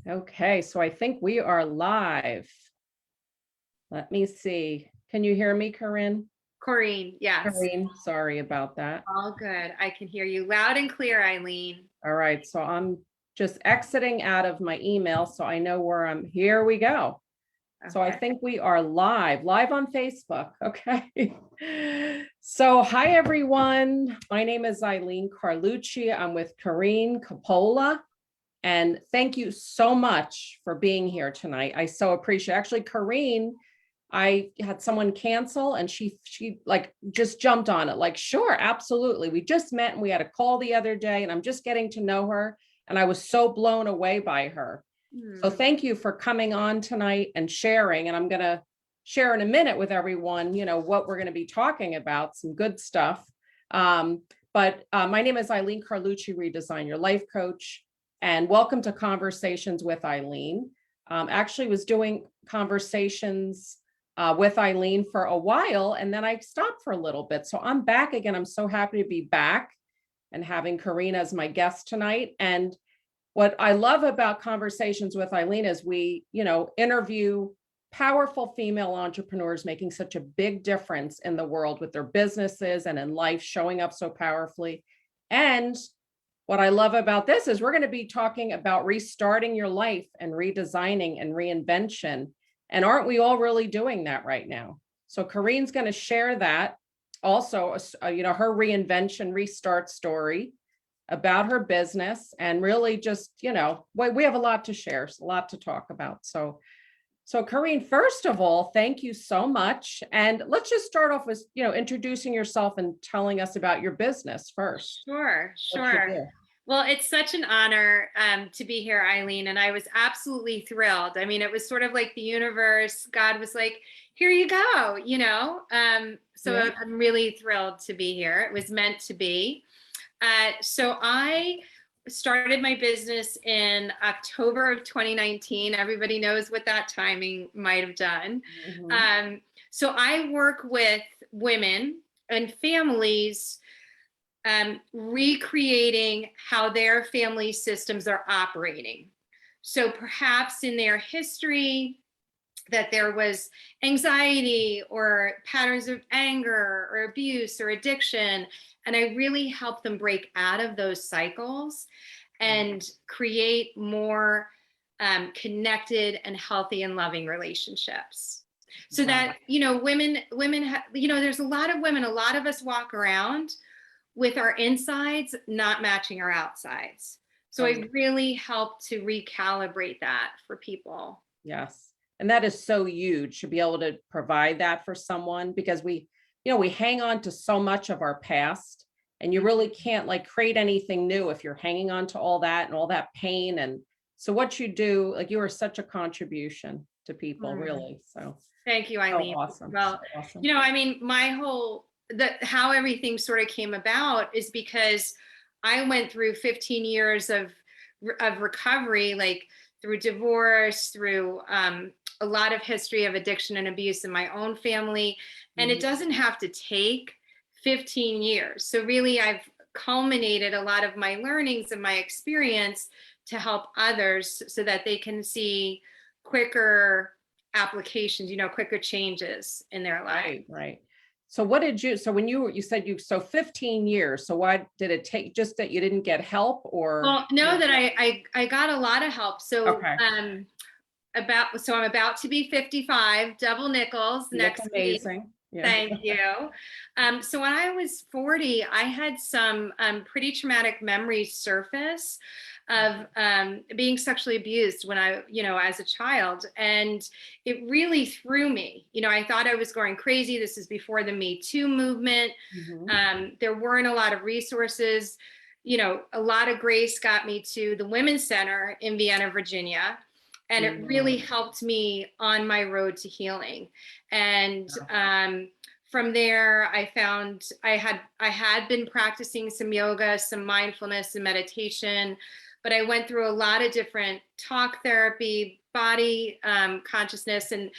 Okay, so I think we are live. Let me see. Can you hear me, Corinne? Corinne, yes. Corinne, sorry about that. All good. I can hear you loud and clear, Eileen. All right, so I'm just exiting out of my email so I know where I'm. Here we go. So I Okay. think we are live on Facebook. Okay. So hi, everyone. My name is Eileen Carlucci. I'm with Corinne Coppola. And thank you so much for being here tonight. I so appreciate it. Actually, Corinne, I had someone cancel and she like just jumped on it. Like, sure, absolutely. We just met and we had a call the other day and I'm just getting to know her. And I was so blown away by her. So thank you for coming on tonight and sharing. And I'm going to share in a minute with everyone, what we're going to be talking about, some good stuff. But my name is Eileen Carlucci, Redesign Your Life Coach. And welcome to Conversations with Eileen. Actually was doing conversations with Eileen for a while, and then I stopped for a little bit. So I'm back again. I'm so happy to be back and having Corinne as my guest tonight. And what I love about Conversations with Eileen is we, interview powerful female entrepreneurs making such a big difference in the world with their businesses and in life, showing up so powerfully. And what I love about this is we're going to be talking about restarting your life and redesigning and reinvention. And aren't we all really doing that right now? So Corinne's going to share that also, her reinvention restart story about her business and really just, we have a lot to share, a lot to talk about. So Corinne, first of all, thank you so much. And let's just start off with, introducing yourself and telling us about your business first. Sure. Well, it's such an honor to be here, Eileen, and I was absolutely thrilled. I mean, it was sort of like the universe, God was like, here you go, So Yeah. I'm really thrilled to be here. It was meant to be. So I started my business in October of 2019. Everybody knows what that timing might have done. Mm-hmm. So I work with women and families recreating how their family systems are operating. So perhaps in their history, that there was anxiety or patterns of anger or abuse or addiction. And I really help them break out of those cycles and create more connected and healthy and loving relationships. So that, women, there's a lot of women, a lot of us walk around with our insides not matching our outsides. So I really help to recalibrate that for people. Yes. And that is so huge to be able to provide that for someone because we hang on to so much of our past and you really can't create anything new if you're hanging on to all that and all that pain. And so what you do, you are such a contribution to people, really. So thank you, Eileen. So awesome. Well, so awesome. I mean, how everything sort of came about is because I went through 15 years of recovery, through divorce, through a lot of history of addiction and abuse in my own family. And it doesn't have to take 15 years. So really, I've culminated a lot of my learnings and my experience to help others so that they can see quicker applications, quicker changes in their life. Right. So what did you, so when you said 15 years, so why did it take, just that you didn't get help or? Well, no, that I got a lot of help. So, okay. I'm about to be 55, double nickels next week. Yeah. Thank you. So when I was 40, I had some pretty traumatic memories surface of being sexually abused when I, as a child. And it really threw me. I thought I was going crazy. This is before the Me Too movement. There weren't a lot of resources. A lot of grace got me to the Women's Center in Vienna, Virginia. And it really helped me on my road to healing. And from there, I found I had been practicing some yoga, some mindfulness and meditation, but I went through a lot of different talk therapy, body consciousness. And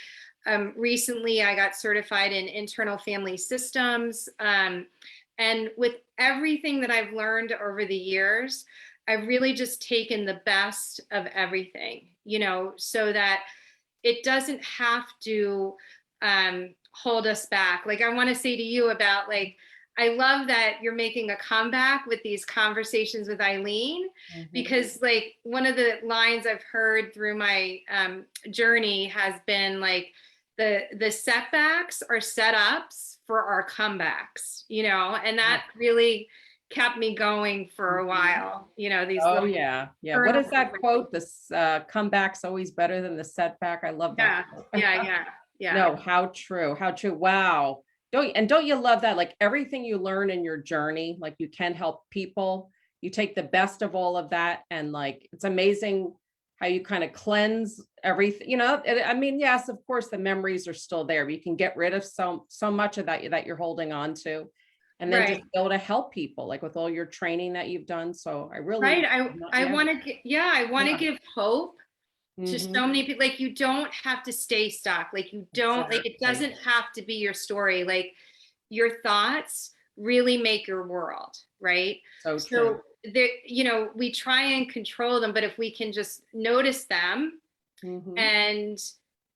recently I got certified in internal family systems. And with everything that I've learned over the years, I've really just taken the best of everything, so that it doesn't have to hold us back. Like, I want to say to you about, like, I love that you're making a comeback with these conversations with Eileen, because like one of the lines I've heard through my journey has been like, the setbacks are setups for our comebacks, and that really kept me going for a while, these Oh, little yeah. What is that quote? This comeback's always better than the setback. I love that. Yeah. No, how true. How true. Wow. Don't you love that? Like, everything you learn in your journey, like, you can help people. You take the best of all of that, and like, it's amazing how you kind of cleanse everything. I mean, yes, of course the memories are still there, but you can get rid of so much of that you're holding on to. And then just be able to help people, like with all your training that you've done. So I really, I want to give hope to so many people. Like, you don't have to stay stuck. Like, you don't, like, it doesn't have to be your story. Like, your thoughts really make your world, right? So there, we try and control them, but if we can just notice them and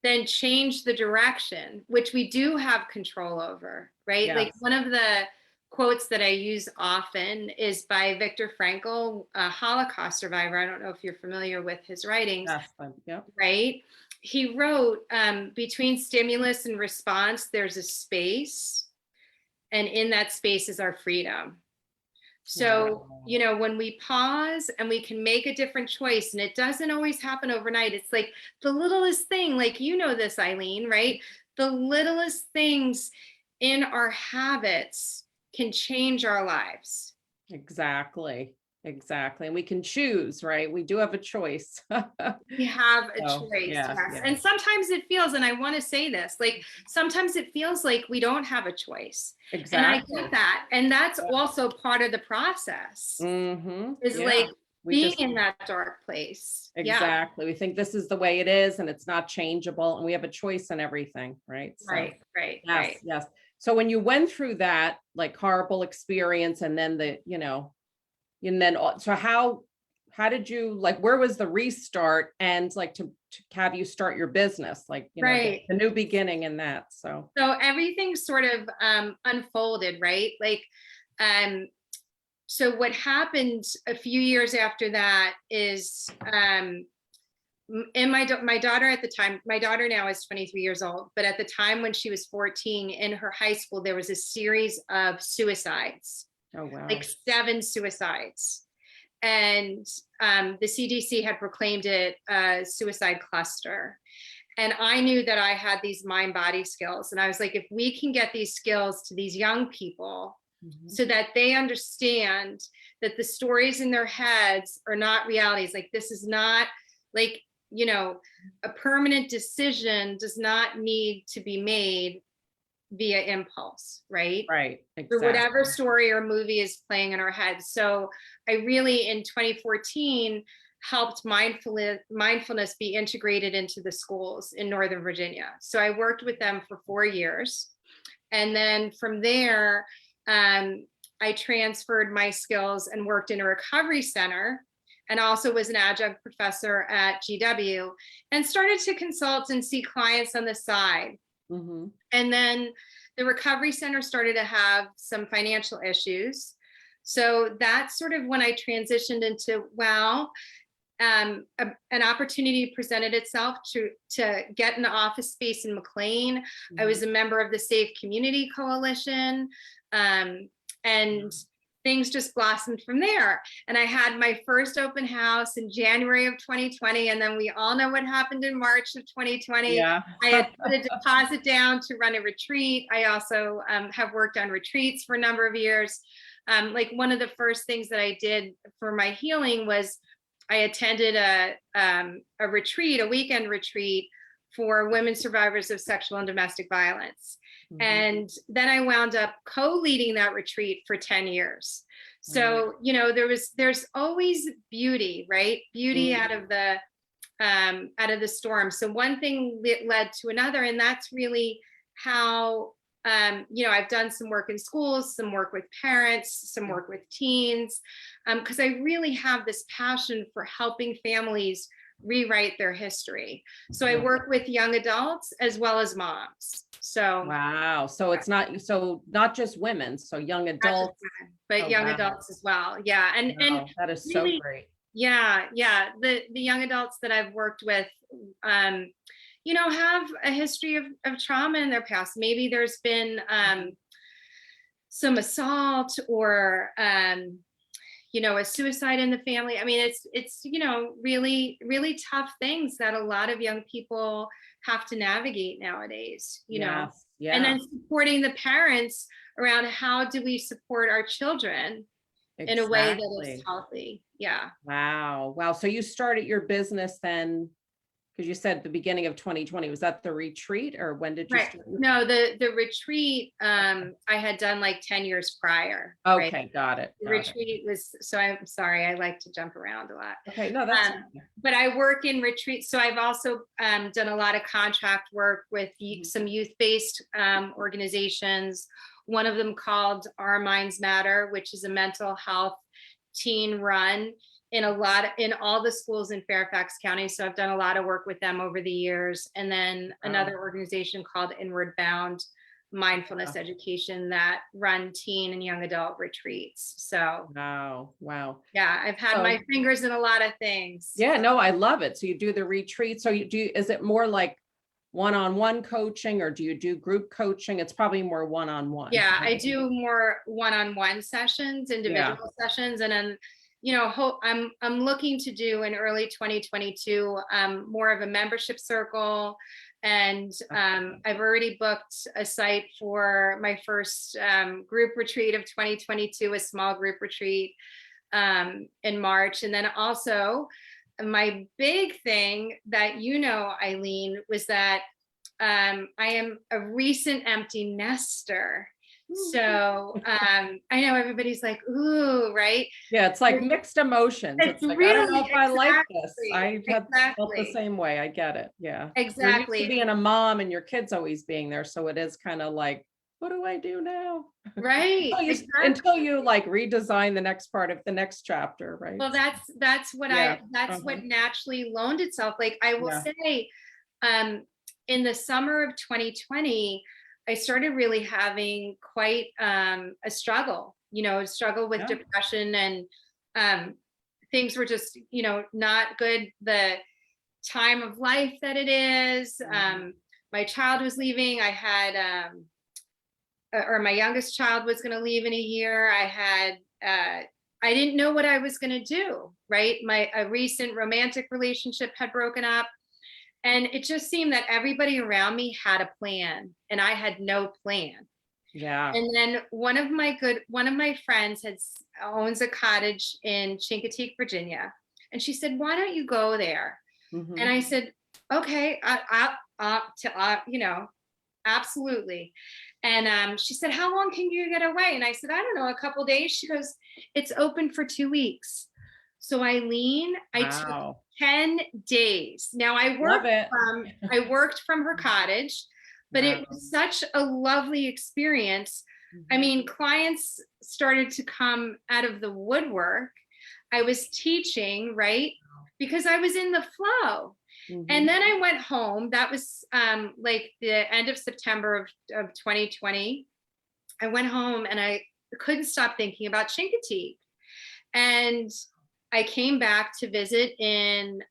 then change the direction, which we do have control over, right? Yes. Like, one of the quotes that I use often is by Viktor Frankl, a Holocaust survivor. I don't know if you're familiar with his writings. Yes, right? He wrote, between stimulus and response, there's a space, and in that space is our freedom. So, when we pause and we can make a different choice, and it doesn't always happen overnight. It's like the littlest thing, like, this, Eileen, right? The littlest things in our habits can change our lives. Exactly. And we can choose, right? We do have a choice. We have a choice. Yes. And sometimes it feels, and I want to say this, like, sometimes it feels like we don't have a choice. Exactly. And I get that. And that's also part of the process, is like being in that dark place. Exactly. We think this is the way it is, and it's not changeable, and we have a choice in everything, right? So, right. Yes. So when you went through that, like, horrible experience, and then so how did you, like, where was the restart, and like to have you start your business, like, the new beginning in that? So everything sort of unfolded, right? Like, so what happened a few years after that is, and my daughter at the time, my daughter now is 23 years old, but at the time when she was 14, in her high school, there was a series of suicides. Oh, wow. Like 7 suicides. And the CDC had proclaimed it a suicide cluster. And I knew that I had these mind-body skills. And I was like, if we can get these skills to these young people so that they understand that the stories in their heads are not realities, like, this is not like, a permanent decision does not need to be made via impulse, right? Exactly. For whatever story or movie is playing in our heads. So I really, in 2014, helped mindfulness be integrated into the schools in Northern Virginia. So I worked with them for 4 years. And then from there, I transferred my skills and worked in a recovery center, and also was an adjunct professor at GW, and started to consult and see clients on the side. And then the recovery center started to have some financial issues. So that's sort of when I transitioned into, an opportunity presented itself to get an office space in McLean. I was a member of the Safe Community Coalition, and things just blossomed from there. And I had my first open house in January of 2020. And then we all know what happened in March of 2020. I had put a deposit down to run a retreat. I also have worked on retreats for a number of years. Like, one of the first things that I did for my healing was I attended a retreat, a weekend retreat for women survivors of sexual and domestic violence. And then I wound up co-leading that retreat for 10 years. So, there's always beauty, right? Beauty out of the storm. So one thing led to another, and that's really how I've done some work in schools, some work with parents, some work with teens, because I really have this passion for helping families rewrite their history. So I work with young adults as well as moms. So wow. So it's not just women, so young adults, but young adults as well. Yeah. And that is really, so great. Yeah. The young adults that I've worked with, have a history of trauma in their past. Maybe there's been some assault or a suicide in the family. I mean, it's really, really tough things that a lot of young people have to navigate nowadays, know. Yeah. And then supporting the parents around how do we support our children in a way that is healthy. Yeah. Wow. So you started your business then, because you said the beginning of 2020. Was that the retreat, or when did you start? No, the retreat I had done like 10 years prior. Okay, right? got it. The retreat was, so I'm sorry, I like to jump around a lot. Okay, no, that's but I work in retreats. So I've also done a lot of contract work with some youth-based organizations. One of them called Our Minds Matter, which is a mental health teen run in all the schools in Fairfax County. So I've done a lot of work with them over the years. And then another organization called Inward Bound Mindfulness Education that run teen and young adult retreats. So wow. Yeah, I've had my fingers in a lot of things. Yeah, no, I love it. So you do the retreat. So is it more like one-on-one coaching, or do you do group coaching? It's probably more one-on-one. Yeah, I do more one-on-one sessions, individual sessions, and then I'm looking to do in early 2022 more of a membership circle, and I've already booked a site for my first group retreat of 2022, a small group retreat in March. And then also my big thing that Eileen, was that I am a recent empty nester. So I know everybody's like, ooh, right? Yeah, it's like mixed emotions. It's like, really, I don't know if I like this. I felt the same way. I get it. Yeah. Exactly. You're used to being a mom and your kids always being there. So it is kind of like, what do I do now? Right. Until you like redesign the next part of the next chapter, right? Well, that's what what naturally loaned itself. Like I will say, in the summer of 2020, I started really having quite a struggle, with depression, and things were just, not good. The time of life that it is. My child was leaving. I had, or my youngest child was going to leave in a year. I didn't know what I was going to do, right? A recent romantic relationship had broken up. And it just seemed that everybody around me had a plan and I had no plan. Yeah. And then one of my friends owns a cottage in Chincoteague, Virginia. And she said, why don't you go there? And I said, okay, absolutely. And she said, how long can you get away? And I said, I don't know, a couple of days. She goes, it's open for 2 weeks. So Eileen, I took 10 days. Now I worked from her cottage, but it was such a lovely experience. I mean, clients started to come out of the woodwork. I was teaching, right? Because I was in the flow. And then I went home. That was like the end of September of 2020. I went home and I couldn't stop thinking about Chincoteague. And I came back to visit in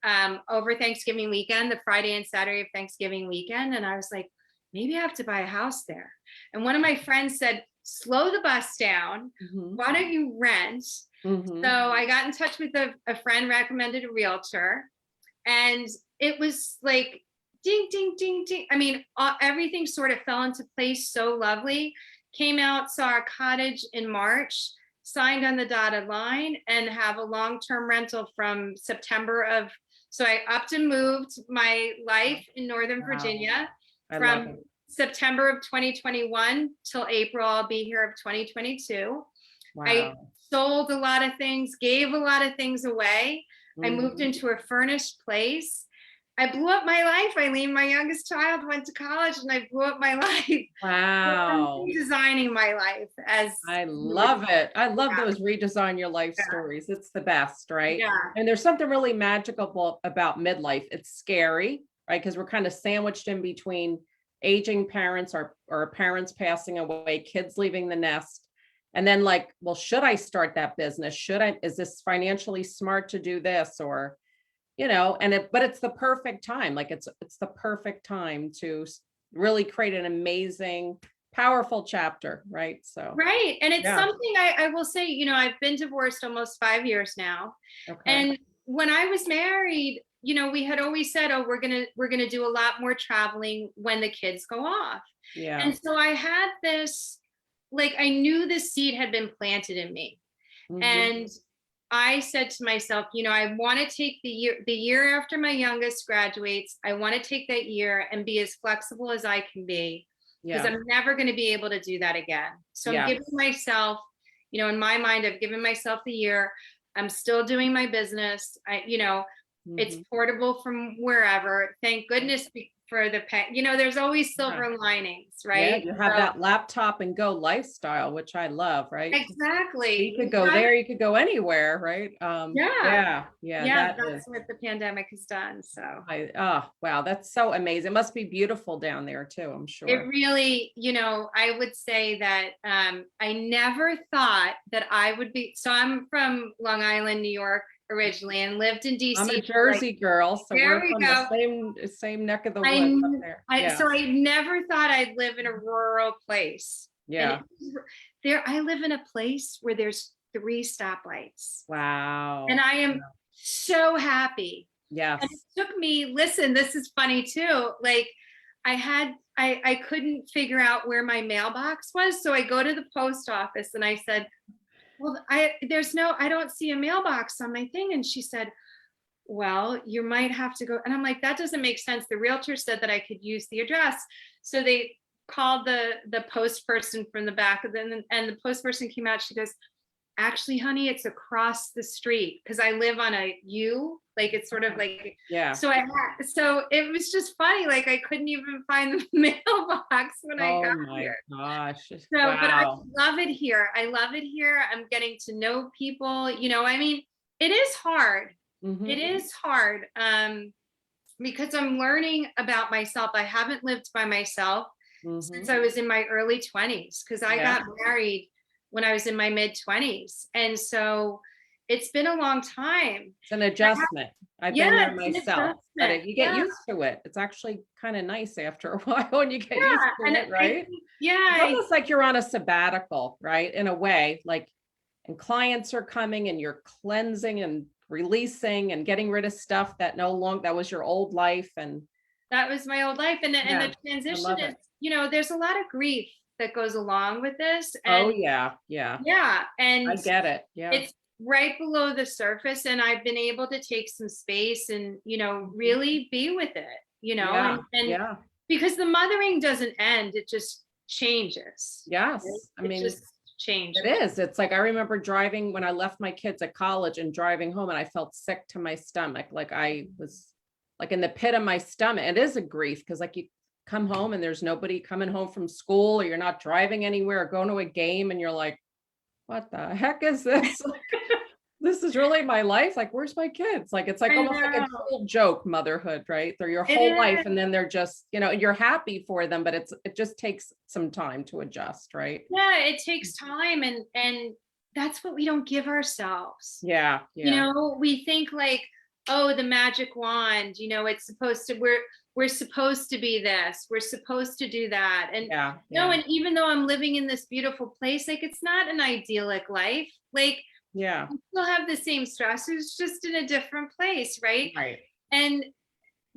over Thanksgiving weekend, the Friday and Saturday of Thanksgiving weekend. And I was like, maybe I have to buy a house there. And one of my friends said, slow the bus down. Why don't you rent? So I got in touch with a friend, recommended a realtor. And it was like, ding, ding, ding, ding. I mean, everything sort of fell into place so lovely. Came out, saw our cottage in March, signed on the dotted line, and have a long-term rental from September so I upped and moved my life in Northern Virginia from September of 2021 till April, I'll be here, of 2022. I sold a lot of things, gave a lot of things away. I moved into a furnished place. I blew up my life, Eileen. My youngest child went to college and I blew up my life. Wow. I'm redesigning my life as I love it. I love yeah. those redesign your life Yeah. stories. It's the best, right? Yeah. And there's something really magical about midlife. It's scary, right? Because we're kind of sandwiched in between aging parents or parents passing away, kids leaving the nest. And then like, well, should I start that business? Is this financially smart to do this? Or, but it's the perfect time. Like it's the perfect time to really create an amazing, powerful chapter, right? So, Right. And it's yeah. something I will say, I've been divorced almost 5 years now. Okay. And when I was married, we had always said, oh, we're gonna do a lot more traveling when the kids go off. Yeah. And so I had this, like, I knew the seed had been planted in me. Mhm. And I said to myself, I want to take the year after my youngest graduates, I want to take that year and be as flexible as I can be, because I'm never going to be able to do that again. So I'm giving myself, in my mind, I've given myself the year. I'm still doing my business. It's portable from wherever. Thank goodness for the pet. There's always silver linings, right? Yeah, you have that laptop and go lifestyle, which I love, right? Exactly. You could go there, you could go anywhere, right? Yeah. Yeah, That's what the pandemic has done. So oh, wow, that's so amazing. It must be beautiful down there too, I'm it sure. really, I would say that I never thought that I would be. So I'm from Long Island, New York originally, and lived in DC. I'm a Jersey girl, so there we're we from go. the same neck of the woods up there. So I never thought I'd live in a rural place. Yeah. I live in a place where there's 3 stoplights. Wow. And I am so happy. Yes. And it took me, listen, this is funny too. Like I couldn't figure out where my mailbox was. So I go to the post office and I said, well, I don't see a mailbox on my thing. And she said, well, you might have to go. And I'm like, that doesn't make sense. The realtor said that I could use the address. So they called the post person from the back of them, and the post person came out. She goes, actually, honey, it's across the street, because I live on a U, like it's sort of like, so it was just funny. Like I couldn't even find the mailbox when I got here. Oh my gosh. So, but I love it here. I love it here. I'm getting to know people, I mean, it is hard. It is hard because I'm learning about myself. I haven't lived by myself since I was in my early 20s, because I got married when I was in my mid 20s. And so it's been a long time. It's an adjustment. I've been there myself, but you get used to it. It's actually kind of nice after a while when you get used to it, right? It's almost like you're on a sabbatical, right? In a way, like, and clients are coming and you're cleansing and releasing and getting rid of stuff that that was your old life. And that was my old life. And the transition is, there's a lot of grief that goes along with this. And yeah. And I get it. Yeah. It's right below the surface. And I've been able to take some space and, really be with it, and because the mothering doesn't end, it just changes. Yes. Right? I mean, just changes. It is. It's like, I remember driving when I left my kids at college and driving home, and I felt sick to my stomach. Like I was like in the pit of my stomach. It is a grief, because like you come home and there's nobody coming home from school, or you're not driving anywhere or going to a game, and you're like, what the heck is this? This is really my life. Like, where's my kids? Like, it's like almost like a cool joke, motherhood, right? They're your whole life, and then they're just, you're happy for them, but it just takes some time to adjust, right? Yeah, it takes time, and that's what we don't give ourselves. Yeah. We think like, oh, the magic wand, it's supposed to, we're supposed to be this, we're supposed to do that. And no, and even though I'm living in this beautiful place, like it's not an idyllic life. Like, we still have the same stressors, just in a different place, right? Right.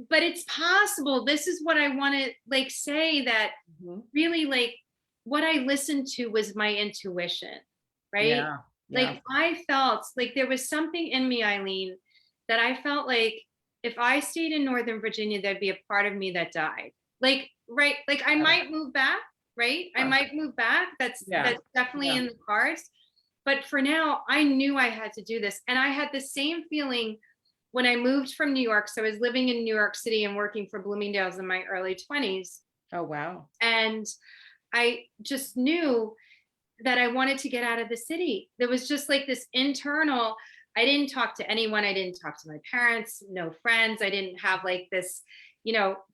But it's possible. This is what I want to like say, that really, like, what I listened to was my intuition, right? Like I felt like there was something in me, Eileen, that I felt like if I stayed in Northern Virginia, there'd be a part of me that died. Like, right. Like I might move back, right? I might move back. That's definitely in the cards. But for now, I knew I had to do this. And I had the same feeling when I moved from New York, so I was living in New York City and working for Bloomingdale's in my early 20s. Oh, wow. And I just knew that I wanted to get out of the city. There was just like this internal, I didn't talk to anyone. I didn't talk to my parents, no friends. I didn't have like this,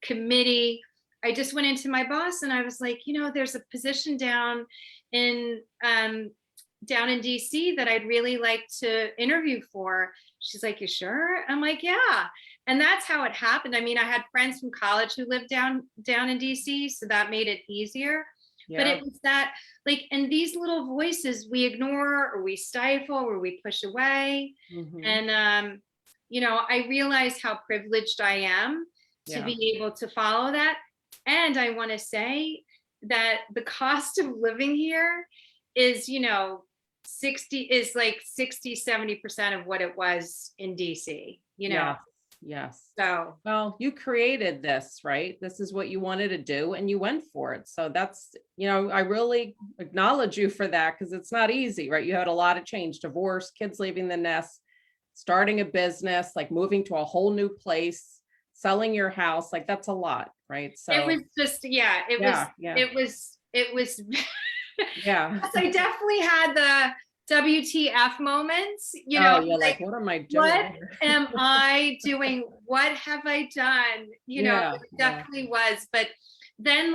committee. I just went into my boss and I was like, there's a position down in DC that I'd really like to interview for. She's like, you sure? I'm like, yeah. And that's how it happened. I mean, I had friends from college who lived down in DC, so that made it easier. Yeah. But it was that, like, and these little voices we ignore or we stifle or we push away. Mm-hmm. And, I realize how privileged I am to be able to follow that. And I want to say that the cost of living here is, 60-70% of what it was in DC, Yes. So, well, you created this, right? This is what you wanted to do and you went for it. So that's, I really acknowledge you for that, because it's not easy, right? You had a lot of change, divorce, kids leaving the nest, starting a business, like moving to a whole new place, selling your house. Like that's a lot, right? So it was just, it was, yeah. I definitely had the WTF moments, like what am I doing? What am I doing? What have I done? It definitely was. But then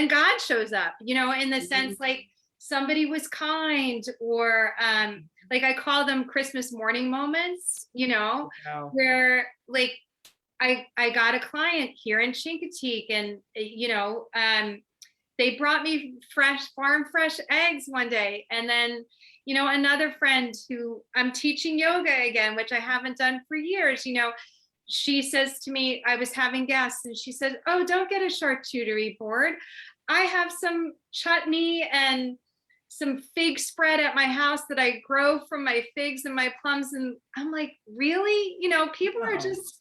God shows up, in the sense like somebody was kind, or like I call them Christmas morning moments, where like I got a client here in Chincoteague, and they brought me farm fresh eggs one day. And then, another friend who I'm teaching yoga again, which I haven't done for years, she says to me, I was having guests, and she said, oh, don't get a charcuterie board. I have some chutney and some fig spread at my house that I grow from my figs and my plums. And I'm like, really? People are just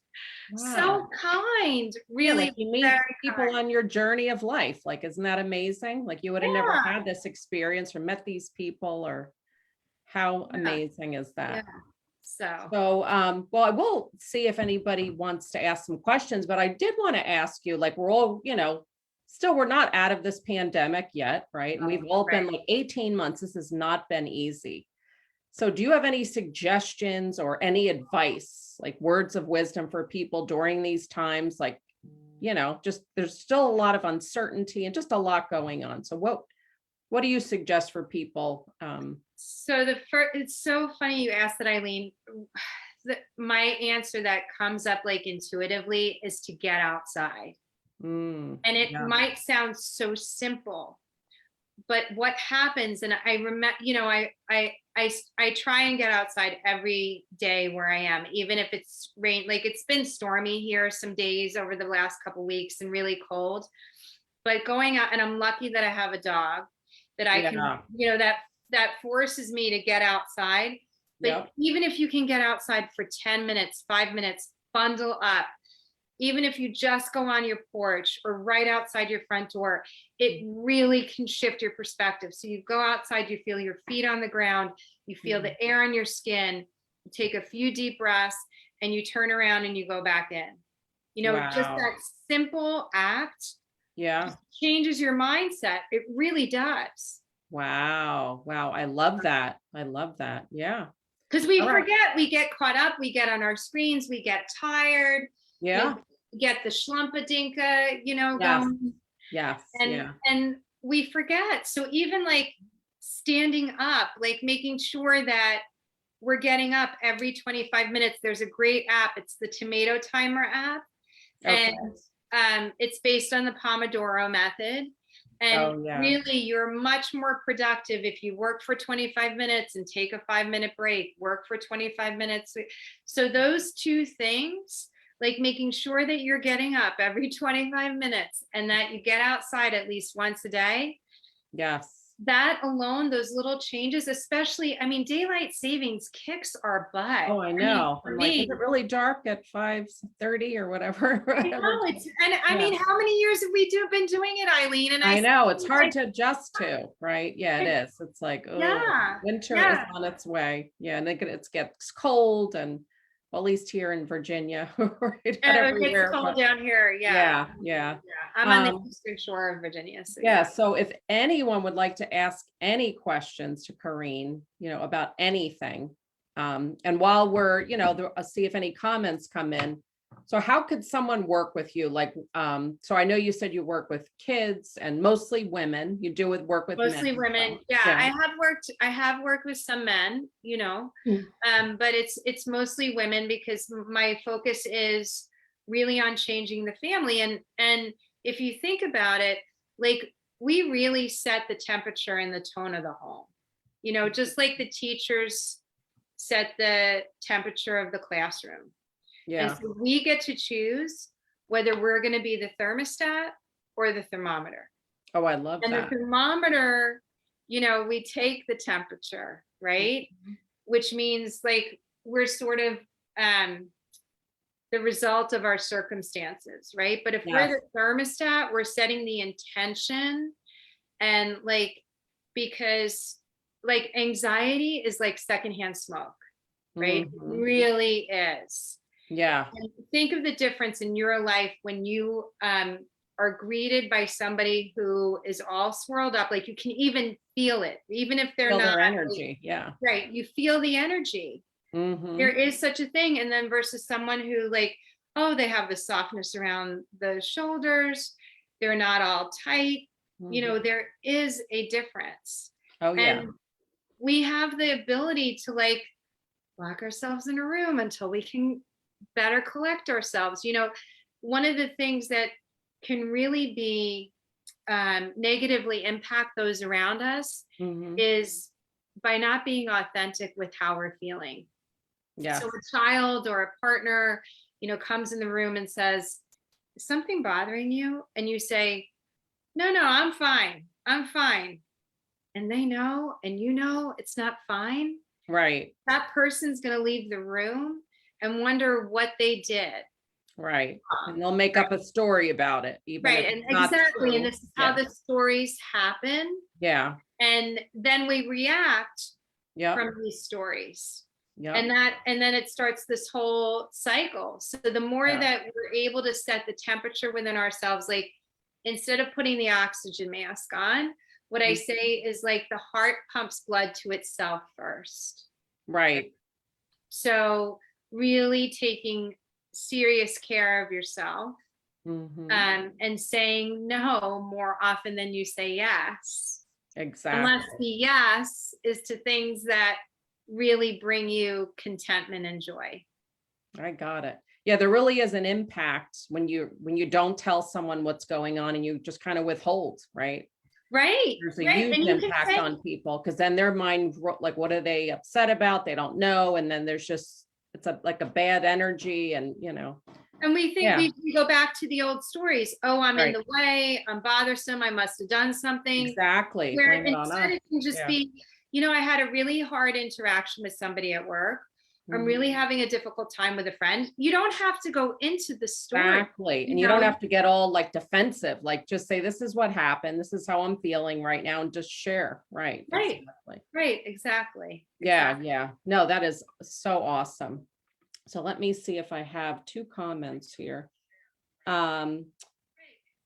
so kind, really. Like you meet people on your journey of life. Like, isn't that amazing? Like you would have never had this experience or met these people, or how amazing is that? So, well, I will see if anybody wants to ask some questions, but I did want to ask you, like, we're all, still, we're not out of this pandemic yet, right? And we've all been like 18 months. This has not been easy. So do you have any suggestions or any advice, like words of wisdom for people during these times? Like, just there's still a lot of uncertainty and just a lot going on. So what do you suggest for people? So it's so funny you asked that, Eileen. My answer that comes up like intuitively is to get outside. And it might sound so simple, but what happens, and I remember, I try and get outside every day where I am, even if it's rain. Like it's been stormy here some days over the last couple of weeks and really cold, but going out, and I'm lucky that I have a dog that I can, that forces me to get outside. But even if you can get outside for 10 minutes, 5 minutes, bundle up. Even if you just go on your porch or right outside your front door, it really can shift your perspective. So you go outside, you feel your feet on the ground, you feel the air on your skin, you take a few deep breaths, and you turn around and you go back in. Just that simple act changes your mindset. It really does. Wow. I love that. Yeah. Because we forget, we get caught up, we get on our screens, we get tired. Get the schlumpadinka, going. Yes. And we forget. So even like standing up, like making sure that we're getting up every 25 minutes. There's a great app. It's the Tomato Timer app. Okay. And it's based on the Pomodoro method. And really, you're much more productive if you work for 25 minutes and take a 5-minute break, work for 25 minutes. So those two things, like making sure that you're getting up every 25 minutes and that you get outside at least once a day. Yes. that alone, those little changes, especially, I mean, daylight savings kicks our butt. Oh, I know. For I'm like, is me, it really dark at 5:30 or whatever? I know it's, and I Yeah. mean, how many years have we been doing it, Eileen? And I know it's hard like, to adjust to, right? Yeah, it is. It's like, oh, yeah, winter is yeah. on its way. Yeah, and it gets cold, and well, at least here in Virginia, right? Not It gets everywhere, cold but down here. Yeah. yeah. Yeah. I'm on the Um, eastern shore of Virginia. So yeah, so if anyone would like to ask any questions to Corinne, about anything, and while we're, see if any comments come in. So how could someone work with you? Like, so I know you said you work with kids and mostly women. You do work with mostly men as women. well. Yeah, I have worked with some men, but it's mostly women because my focus is really on changing the family. And if you think about it, like we really set the temperature and the tone of the home, just like the teachers set the temperature of the classroom. And Yeah. so we get to choose whether we're going to be the thermostat or the thermometer. Oh, I love And the that. thermometer, we take the temperature, right? Which means like we're sort of the result of our circumstances, right? But if we're the thermostat, we're setting the intention, and like, because like anxiety is like secondhand smoke, right? It really is. Yeah. And think of the difference in your life when you are greeted by somebody who is all swirled up, like you can even feel it, even if they're Feel not their energy. Yeah. right. You feel the energy. There is such a thing. And then versus someone who like, oh, they have the softness around the shoulders, they're not all tight. There is a difference. Oh, yeah. And we have the ability to like lock ourselves in a room until we can better collect ourselves. One of the things that can really be negatively impact those around us is by not being authentic with how we're feeling. Yeah. So a child or a partner, comes in the room and says, is something bothering you? And you say, no, I'm fine. I'm fine. And they know, and it's not fine. Right. That person's going to leave the room and wonder what they did. Right. And they'll make up a story about it. Even right. And exactly. And this is how the stories happen. Yeah. And then we react from these stories. Yeah. And then it starts this whole cycle. So the more that we're able to set the temperature within ourselves, like instead of putting the oxygen mask on, what I say is like the heart pumps blood to itself first. Right. So really taking serious care of yourself and saying no more often than you say yes. Exactly. Unless the yes is to things that really bring you contentment and joy. I got it. Yeah, there really is an impact when you don't tell someone what's going on and you just kind of withhold, right? Right. There's a huge impact on people because then their mind, like, what are they upset about? They don't know. And then there's just, it's like a bad energy and, And we think we go back to the old stories. Oh, I'm in the way. I'm bothersome. I must have done something. Exactly. Where instead it can just be, I had a really hard interaction with somebody at work. I'm really having a difficult time with a friend. You don't have to go into the story. Exactly. And you don't have to get all like defensive, like just say, this is what happened. This is how I'm feeling right now. And just share. Right. Right. Exactly. Right. Exactly. Yeah. Yeah. No, that is so awesome. So let me see if I have 2 comments here. Oh,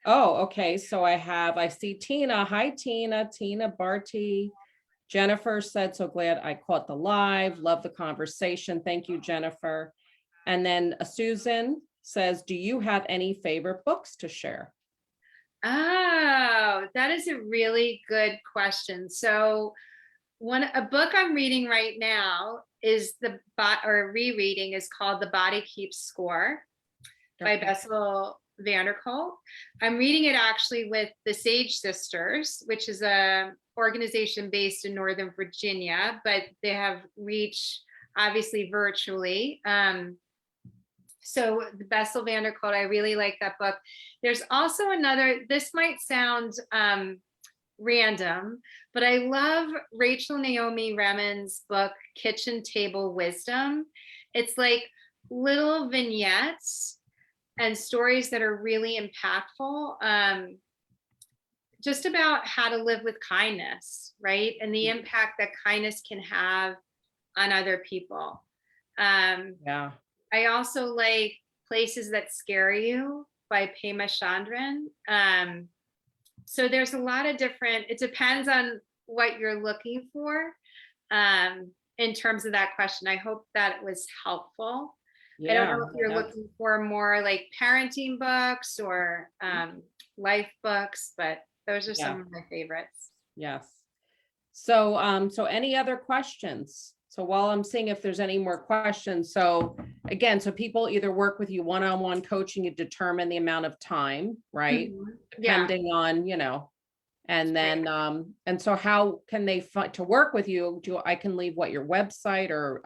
okay. So I see Tina. Hi, Tina. Tina Barty. Jennifer said, so glad I caught the live. Love the conversation. Thank you, Jennifer. And then Susan says, do you have any favorite books to share? Oh, that is a really good question. So a book I'm reading right now is rereading is called The Body Keeps Score by Bessel van der Kolk. I'm reading it actually with the Sage Sisters, which is a organization based in Northern Virginia, but they have reach obviously virtually. So the Bessel van der Kolk, I really like that book. There's also another, this might sound random, but I love Rachel Naomi Remen's book, Kitchen Table Wisdom. It's like little vignettes and stories that are really impactful, just about how to live with kindness, right? And the impact that kindness can have on other people. Yeah. I also like Places That Scare You by Pema Chandran. So there's a lot of different, it depends on what you're looking for in terms of that question. I hope that it was helpful. I don't know if you're looking for more like parenting books or life books, but those are some of my favorites. Yes. So, so any other questions? So while I'm seeing if there's any more questions, so again, so people either work with you one-on-one coaching, you determine the amount of time, right? Depending on, you know, and then, and so how can they find to work with you? I can leave what, your website or?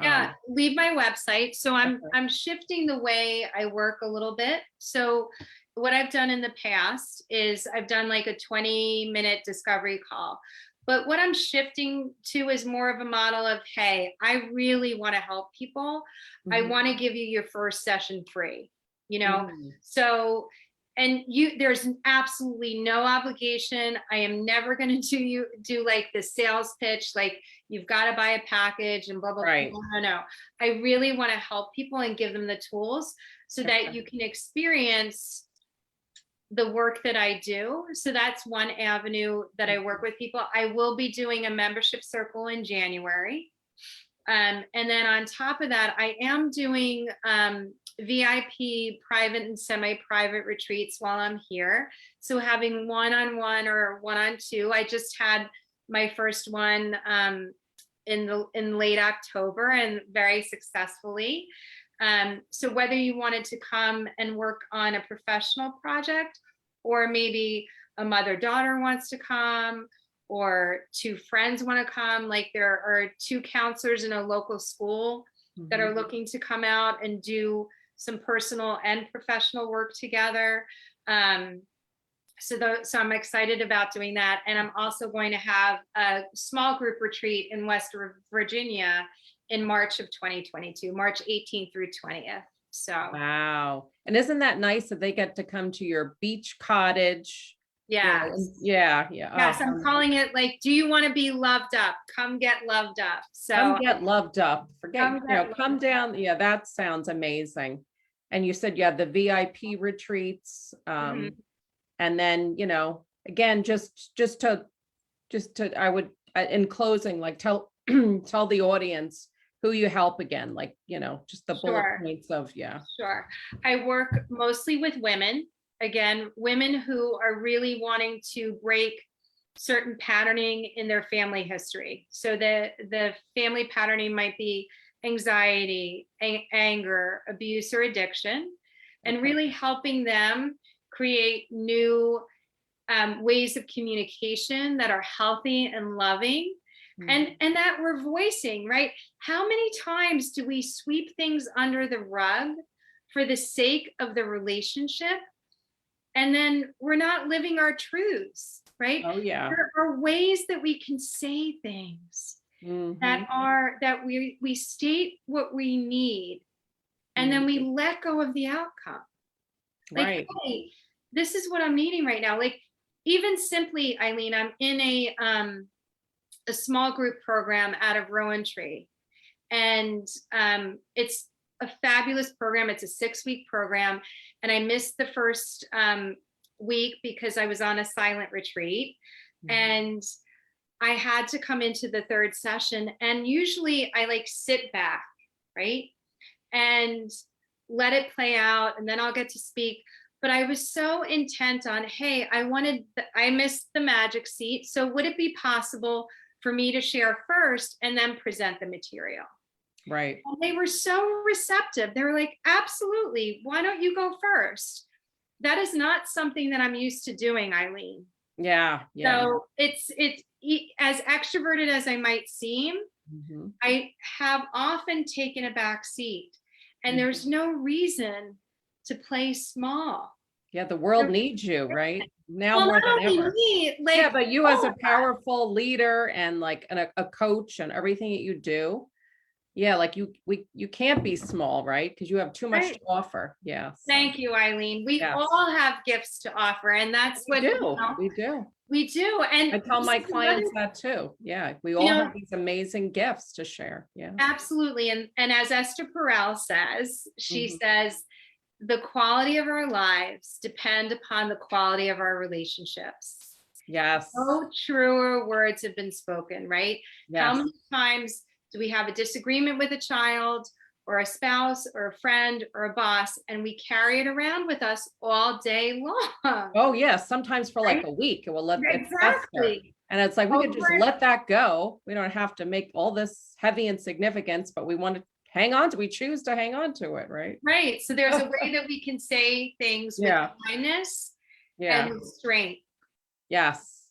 Leave my website. So I'm shifting the way I work a little bit. So what I've done in the past is I've done like a 20-minute discovery call. But what I'm shifting to is more of a model of, hey, I really want to help people. I want to give you your first session free, you know? So, and there's absolutely no obligation. I am never going to do like the sales pitch, like you've got to buy a package and blah, blah, blah. No. I really want to help people and give them the tools so that you can experience the work that I do. So that's one avenue that I work with people. I will be doing a membership circle in January. And then on top of that, I am doing VIP private and semi-private retreats while I'm here. So having one-on-one or one-on-two. I just had my first one in late October and very successfully. So whether you wanted to come and work on a professional project, or maybe a mother-daughter wants to come, or two friends want to come, like there are two counselors in a local school that are looking to come out and do some personal and professional work together. So I'm excited about doing that. And I'm also going to have a small group retreat in West Virginia in March of 2022, March 18th through 20th. So wow. And isn't that nice that they get to come to your beach cottage? Yes. Yeah. Yes, I'm calling it like, do you want to be loved up? Come get loved up. So come get loved up. Come down. Yeah, that sounds amazing. And you said you had the VIP retreats. And then, you know, again, just to I would in closing, like tell the audience who you help again, like, you know, just the bullet points of, Sure. I work mostly with women, again, women who are really wanting to break certain patterning in their family history. So the family patterning might be anxiety, anger, abuse, or addiction, and really helping them create new ways of communication that are healthy and loving. And that we're voicing, right? How many times do we sweep things under the rug for the sake of the relationship? And then we're not living our truths, right? Oh, yeah. There are ways that we can say things that we state what we need, and then we let go of the outcome. Like, hey, this is what I'm needing right now. Like, even simply, Eileen, I'm in a small group program out of Rowan Tree. And it's a fabulous program. It's a 6-week program. And I missed the first week because I was on a silent retreat. And I had to come into the third session. And usually I like sit back, right? And let it play out. And then I'll get to speak. But I was so intent on, hey, I missed the magic seat. So would it be possible for me to share first and then present the material? Right. And they were so receptive. They were like, absolutely. Why don't you go first? That is not something that I'm used to doing, Eileen. Yeah. So it's as extroverted as I might seem, I have often taken a back seat, and there's no reason to play small. Yeah. The world needs you, right? now Well, more not than only ever. me, like, Yeah, but you as all a of us. powerful leader and like a coach and everything that you do. Yeah, like you can't be small, right? Because you have too much Right. to offer. Yeah. So, Thank you, Eileen. We yes, all have gifts to offer, and that's we what, do. We do. we do. I And tell this my is another, clients that too. Yeah, we you all know, have these amazing gifts to share. Yeah. absolutely. And as Esther Perel says, she Mhm. says, the quality of our lives depend upon the quality of our relationships. Yes. No truer words have been spoken, right? How Yes. many times do we have a disagreement with a child or a spouse or a friend or a boss, and we carry it around with us all day long? Oh, yeah. Sometimes for like Right? a week, it will let it fester. Exactly. And it's like we could just Over, let that go. We don't have to make all this heavy insignificance, but we want to hang on to, we choose to hang on to it, right? right. So there's a way that we can say things with Yeah. kindness Yeah. and strength. Yes.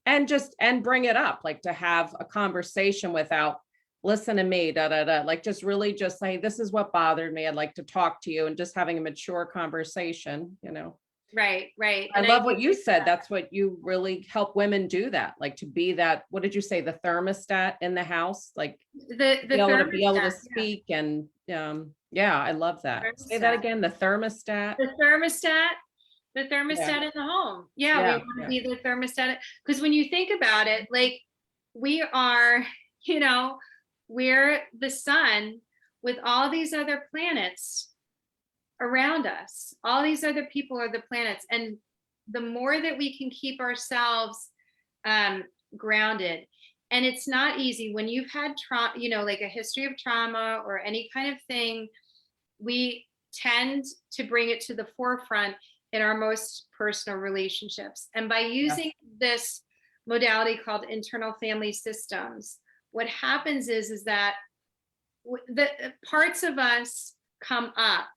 And just and bring it up, like to have a conversation without listen to me, da da da. Like just really just say, this is what bothered me. I'd like to talk to you and just having a mature conversation, you know. Right, right. I And love think what you said. That's what you really help women do that, like to be that, what did you say, the thermostat in the house, like the be able to thermostat, yeah, speak and yeah, I love that. Say that thermostat. again, the thermostat. The thermostat, the Yeah, thermostat in the home. Yeah, we yeah, want to yeah. be the thermostat. Because when you think about it, like we are, you know, we're the sun with all these other planets around us. All these other people are the planets. And the more that we can keep ourselves grounded, and it's not easy when you've had trauma, you know, like a history of trauma or any kind of thing, we tend to bring it to the forefront in our most personal relationships. And by Yes. using this modality called internal family systems, what happens is that the parts of us come up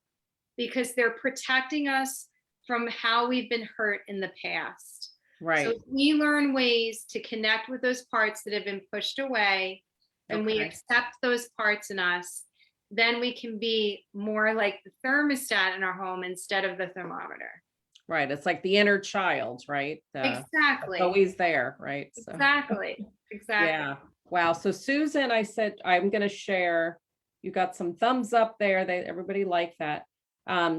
because they're protecting us from how we've been hurt in the past. So Right. if we learn ways to connect with those parts that have been pushed away, and we Okay. accept those parts in us, then we can be more like the thermostat in our home instead of the thermometer. Right. It's like the inner child, right? It's Exactly. always there, right? So Exactly. Exactly. yeah. Wow. So Susan, I said I'm gonna share. You got some thumbs up there. Everybody liked that.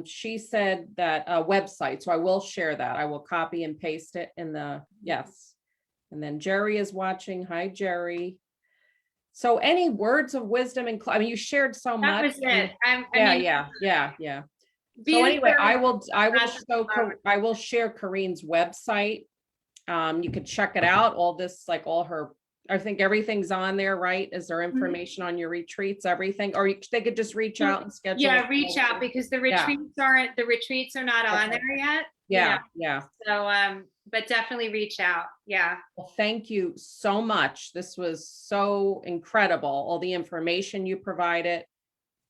She said that website. So I will share that. I will copy and paste it in the yes. And then Jerry is watching. Hi, Jerry. So any words of wisdom and I mean, you shared so That much. was it. I Yeah, mean, yeah. be So the anyway, thermostat. I will share Corinne's website. You could check it out. All this, like all her, I think everything's on there, right? Is there information on your retreats, everything? Or they could just reach out and schedule. Yeah, a reach call. out because the Yeah. retreats are not on Okay. there yet. You know, Yeah. so but definitely reach out. Yeah. Well, thank you so much. This was so incredible. All the information you provided.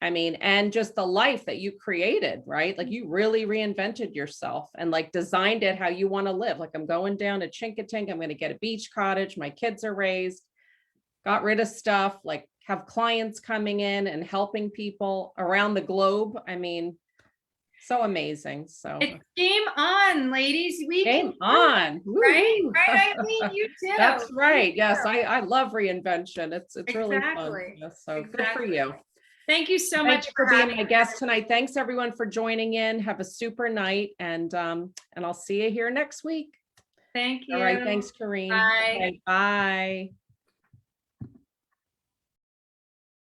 I mean, and just the life that you created, right? Like you really reinvented yourself and like designed it how you want to live. Like I'm going down to Chinkatink. I'm going to get a beach cottage. My kids are raised, got rid of stuff, like have clients coming in and helping people around the globe. I mean, so amazing. So It's game on, ladies. We can game do on. it, right? Woo-hoo. Right, Eileen? You do. That's right. You Yes, do. I love reinvention. It's really fun. Exactly. Yes, so good for Exactly. you. Thank you so Thank much you for for being having my me. guest tonight. Thanks everyone for joining in. Have a super night and I'll see you here next week. Thank you. All right. Thanks, Corinne. Bye. Okay, bye.